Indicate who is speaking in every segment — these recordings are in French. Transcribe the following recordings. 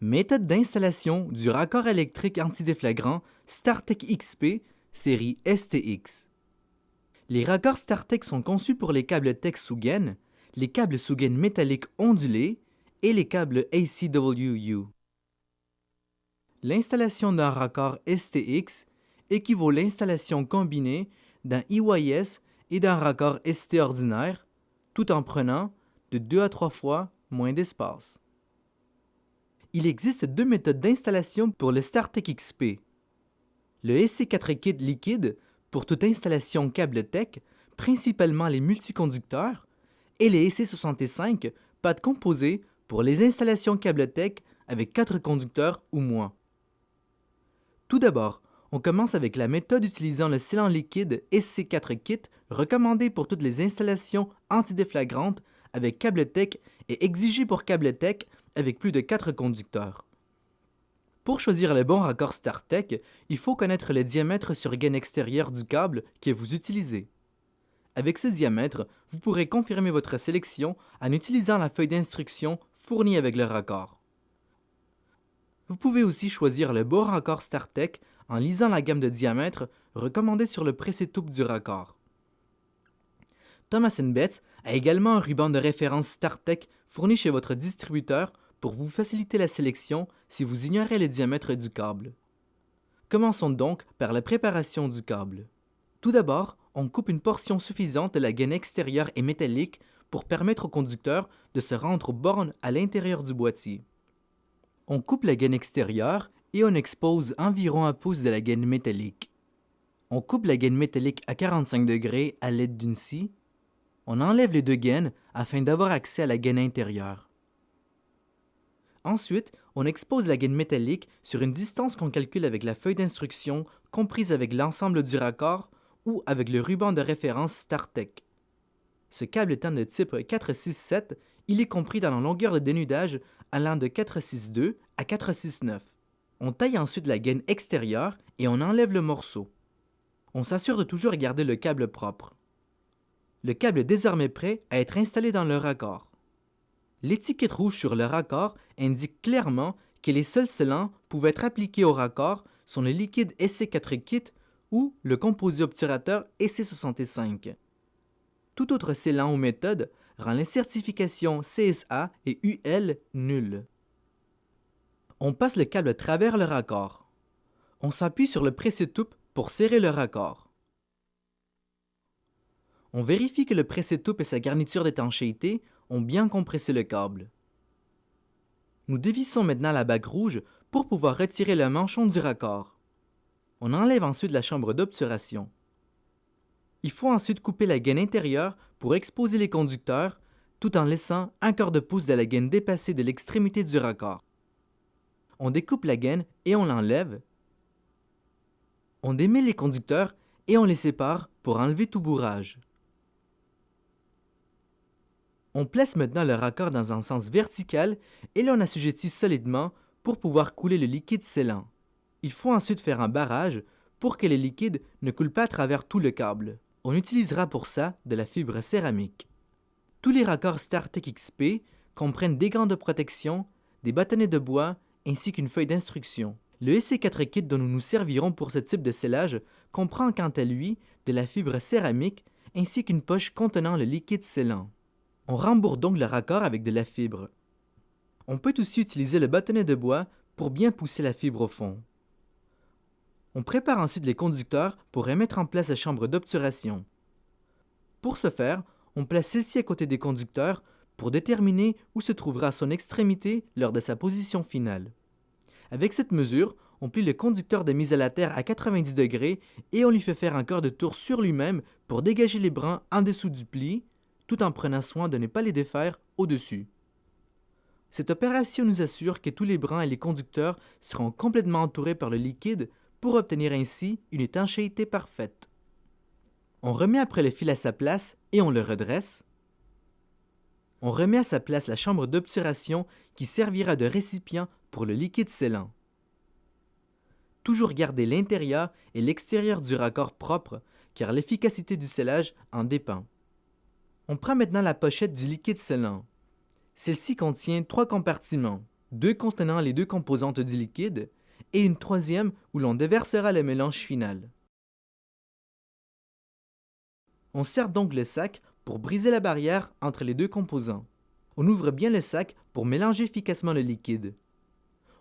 Speaker 1: Méthode d'installation du raccord électrique antidéflagrant StarTech XP série STX. Les raccords StarTech sont conçus pour les câbles TEC sous gaine, les câbles sous gaine métalliques ondulés et les câbles ACWU. L'installation d'un raccord STX équivaut à l'installation combinée d'un EYS et d'un raccord ST ordinaire, tout en prenant de 2 à 3 fois moins d'espace. Il existe deux méthodes d'installation pour le StarTech XP. Le SC4 kit liquide pour toute installation câble TEC, principalement les multiconducteurs, et les SC65 pâte composée pour les installations câble TEC avec 4 conducteurs ou moins. Tout d'abord, on commence avec la méthode utilisant le scellant liquide SC4 kit recommandé pour toutes les installations antidéflagrantes avec câble TEC et exigé pour câble TEC avec plus de 4 conducteurs. Pour choisir le bon raccord StarTech, il faut connaître le diamètre sur gaine extérieure du câble que vous utilisez. Avec ce diamètre, vous pourrez confirmer votre sélection en utilisant la feuille d'instruction fournie avec le raccord. Vous pouvez aussi choisir le bon raccord StarTech en lisant la gamme de diamètres recommandée sur le précétoupe du raccord. Thomas & Betts a également un ruban de référence StarTech fourni chez votre distributeur pour vous faciliter la sélection si vous ignorez le diamètre du câble. Commençons donc par la préparation du câble. Tout d'abord, on coupe une portion suffisante de la gaine extérieure et métallique pour permettre au conducteur de se rendre aux bornes à l'intérieur du boîtier. On coupe la gaine extérieure et on expose environ 1 pouce de la gaine métallique. On coupe la gaine métallique à 45 degrés à l'aide d'une scie. On enlève les deux gaines afin d'avoir accès à la gaine intérieure. Ensuite, on expose la gaine métallique sur une distance qu'on calcule avec la feuille d'instruction comprise avec l'ensemble du raccord ou avec le ruban de référence StarTech. Ce câble étant de type 467, il est compris dans la longueur de dénudage allant de 462 à 469. On taille ensuite la gaine extérieure et on enlève le morceau. On s'assure de toujours garder le câble propre. Le câble est désormais prêt à être installé dans le raccord. L'étiquette rouge sur le raccord indique clairement que les seuls scellants pouvant être appliqués au raccord sont le liquide SC4 kit ou le composé obturateur SC65. Tout autre scellant ou méthode rend les certifications CSA et UL nulles. On passe le câble à travers le raccord. On s'appuie sur le pressé-toupe pour serrer le raccord. On vérifie que le pressé-toupe et sa garniture d'étanchéité ont bien compressé le câble. Nous dévissons maintenant la bague rouge pour pouvoir retirer le manchon du raccord. On enlève ensuite la chambre d'obturation. Il faut ensuite couper la gaine intérieure pour exposer les conducteurs tout en laissant 1/4 de pouce de la gaine dépassée de l'extrémité du raccord. On découpe la gaine et on l'enlève. On démêle les conducteurs et on les sépare pour enlever tout bourrage. On place maintenant le raccord dans un sens vertical et l'on assujettit solidement pour pouvoir couler le liquide scellant. Il faut ensuite faire un barrage pour que le liquide ne coule pas à travers tout le câble. On utilisera pour ça de la fibre céramique. Tous les raccords StarTech XP comprennent des gants de protection, des bâtonnets de bois ainsi qu'une feuille d'instruction. Le SC4 kit dont nous nous servirons pour ce type de scellage comprend quant à lui de la fibre céramique ainsi qu'une poche contenant le liquide scellant. On rembourre donc le raccord avec de la fibre. On peut aussi utiliser le bâtonnet de bois pour bien pousser la fibre au fond. On prépare ensuite les conducteurs pour remettre en place la chambre d'obturation. Pour ce faire, on place celle-ci à côté des conducteurs pour déterminer où se trouvera son extrémité lors de sa position finale. Avec cette mesure, on plie le conducteur de mise à la terre à 90 degrés et on lui fait faire un quart de tour sur lui-même pour dégager les brins en dessous du pli, tout en prenant soin de ne pas les défaire au-dessus. Cette opération nous assure que tous les brins et les conducteurs seront complètement entourés par le liquide pour obtenir ainsi une étanchéité parfaite. On remet après le fil à sa place et on le redresse. On remet à sa place la chambre d'obturation qui servira de récipient pour le liquide scellant. Toujours garder l'intérieur et l'extérieur du raccord propre car l'efficacité du scellage en dépend. On prend maintenant la pochette du liquide scellant. Celle-ci contient 3 compartiments, deux contenant les deux composantes du liquide et une troisième où l'on déversera le mélange final. On serre donc le sac pour briser la barrière entre les deux composants. On ouvre bien le sac pour mélanger efficacement le liquide.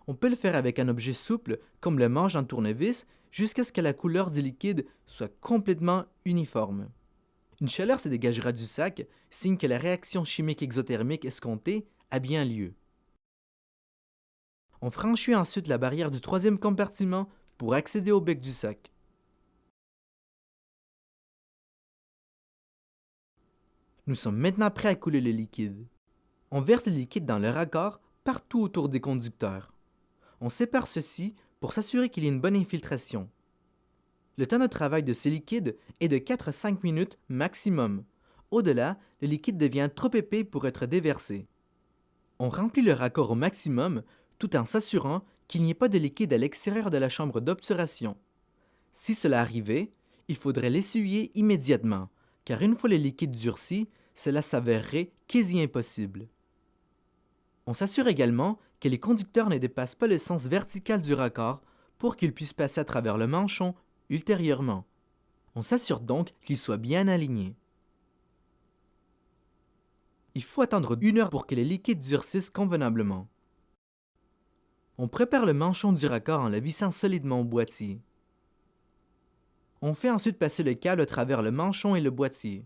Speaker 1: On peut le faire avec un objet souple comme le manche d'un tournevis jusqu'à ce que la couleur du liquide soit complètement uniforme. Une chaleur se dégagera du sac, signe que la réaction chimique exothermique escomptée a bien lieu. On franchit ensuite la barrière du troisième compartiment pour accéder au bec du sac. Nous sommes maintenant prêts à couler le liquide. On verse le liquide dans le raccord partout autour des conducteurs. On sépare ceci pour s'assurer qu'il y ait une bonne infiltration. Le temps de travail de ce liquide est de 4 à 5 minutes maximum. Au-delà, le liquide devient trop épais pour être déversé. On remplit le raccord au maximum tout en s'assurant qu'il n'y ait pas de liquide à l'extérieur de la chambre d'obturation. Si cela arrivait, il faudrait l'essuyer immédiatement, car une fois le liquide durci, cela s'avérerait quasi impossible. On s'assure également que les conducteurs ne dépassent pas le sens vertical du raccord pour qu'ils puissent passer à travers le manchon ultérieurement. On s'assure donc qu'ils soient bien alignés. Il faut attendre 1 heure pour que les liquides durcissent convenablement. On prépare le manchon du raccord en le vissant solidement au boîtier. On fait ensuite passer le câble à travers le manchon et le boîtier.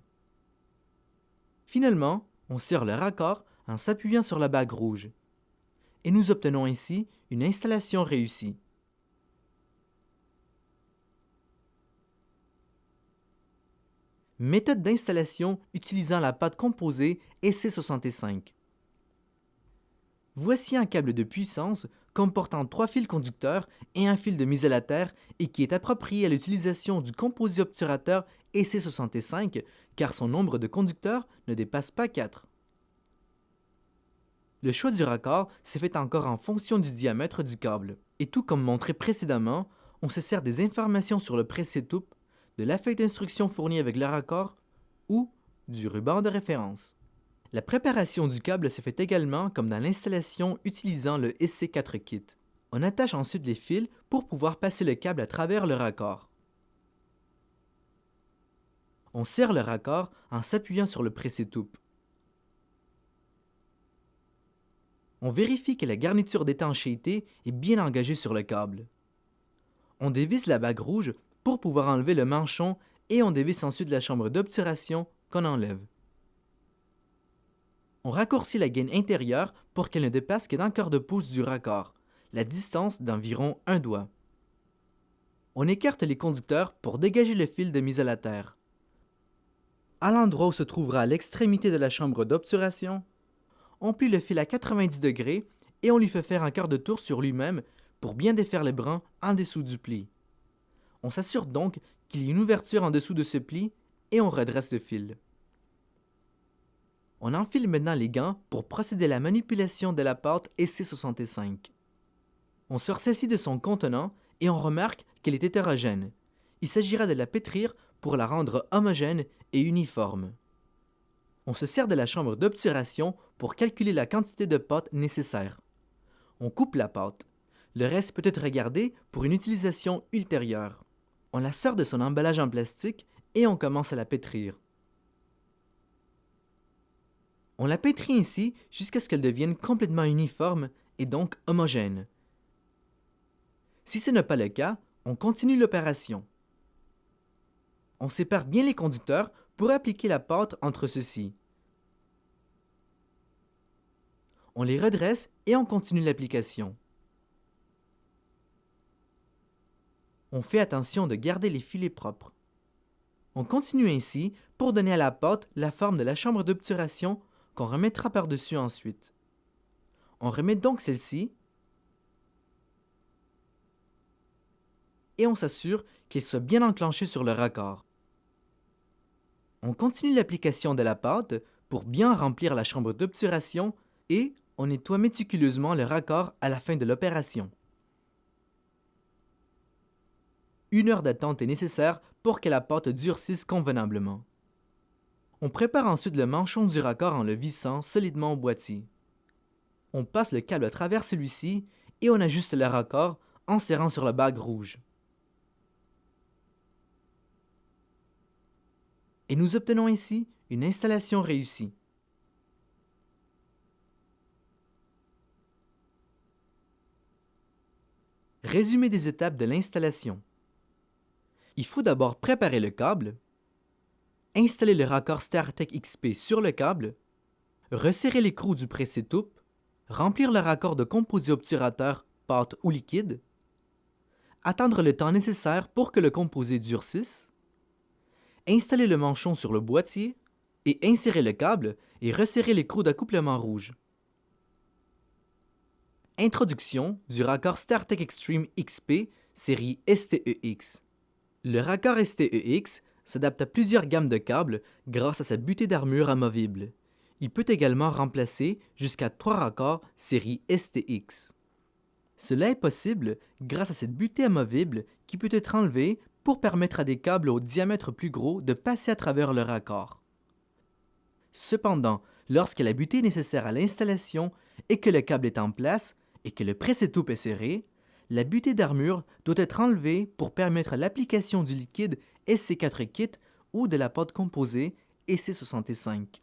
Speaker 1: Finalement, on serre le raccord en s'appuyant sur la bague rouge. Et nous obtenons ainsi une installation réussie. Méthode d'installation utilisant la pâte composée EC65. Voici un câble de puissance comportant 3 fils conducteurs et un fil de mise à la terre et qui est approprié à l'utilisation du composé obturateur EC65 car son nombre de conducteurs ne dépasse pas 4. Le choix du raccord s'est fait encore en fonction du diamètre du câble. Et tout comme montré précédemment, on se sert des informations sur le pré-setup, de la feuille d'instruction fournie avec le raccord ou du ruban de référence. La préparation du câble se fait également comme dans l'installation utilisant le SC4 kit. On attache ensuite les fils pour pouvoir passer le câble à travers le raccord. On serre le raccord en s'appuyant sur le pré-setup. On vérifie que la garniture d'étanchéité est bien engagée sur le câble. On dévisse la bague rouge pour pouvoir enlever le manchon et on dévisse ensuite la chambre d'obturation qu'on enlève. On raccourcit la gaine intérieure pour qu'elle ne dépasse que d'un quart de pouce du raccord, la distance d'environ 1 doigt. On écarte les conducteurs pour dégager le fil de mise à la terre. À l'endroit où se trouvera l'extrémité de la chambre d'obturation, on plie le fil à 90 degrés et on lui fait faire un quart de tour sur lui-même pour bien défaire les brins en dessous du pli. On s'assure donc qu'il y ait une ouverture en dessous de ce pli et on redresse le fil. On enfile maintenant les gants pour procéder à la manipulation de la pâte EC65. On se ressaisit de son contenant et on remarque qu'elle est hétérogène. Il s'agira de la pétrir pour la rendre homogène et uniforme. On se sert de la chambre d'obturation pour calculer la quantité de pâte nécessaire. On coupe la pâte. Le reste peut être gardé pour une utilisation ultérieure. On la sort de son emballage en plastique et on commence à la pétrir. On la pétrit ainsi jusqu'à ce qu'elle devienne complètement uniforme et donc homogène. Si ce n'est pas le cas, on continue l'opération. On sépare bien les conducteurs pour appliquer la pâte entre ceux-ci. On les redresse et on continue l'application. On fait attention de garder les filets propres. On continue ainsi pour donner à la pâte la forme de la chambre d'obturation qu'on remettra par-dessus ensuite. On remet donc celle-ci et on s'assure qu'elle soit bien enclenchée sur le raccord. On continue l'application de la pâte pour bien remplir la chambre d'obturation et on nettoie méticuleusement le raccord à la fin de l'opération. 1 heure d'attente est nécessaire pour que la pâte durcisse convenablement. On prépare ensuite le manchon du raccord en le vissant solidement au boîtier. on passe le câble à travers celui-ci et on ajuste le raccord en serrant sur la bague rouge. Et nous obtenons ainsi une installation réussie. Résumé des étapes de l'installation. Il faut d'abord préparer le câble, installer le raccord StarTech XP sur le câble, resserrer l'écrou du pré-setup, remplir le raccord de composé obturateur, pâte ou liquide, attendre le temps nécessaire pour que le composé durcisse, installer le manchon sur le boîtier et insérer le câble et resserrer l'écrou d'accouplement rouge. Introduction du raccord StarTech Extreme XP série STEX. Le raccord STEX s'adapte à plusieurs gammes de câbles grâce à sa butée d'armure amovible. Il peut également remplacer jusqu'à 3 raccords série STX. Cela est possible grâce à cette butée amovible qui peut être enlevée pour permettre à des câbles au diamètre plus gros de passer à travers le raccord. Cependant, lorsque la butée nécessaire à l'installation et que le câble est en place et que le pré-setup est serré, la butée d'armure doit être enlevée pour permettre l'application du liquide SC4 Kit ou de la pâte composée SC65.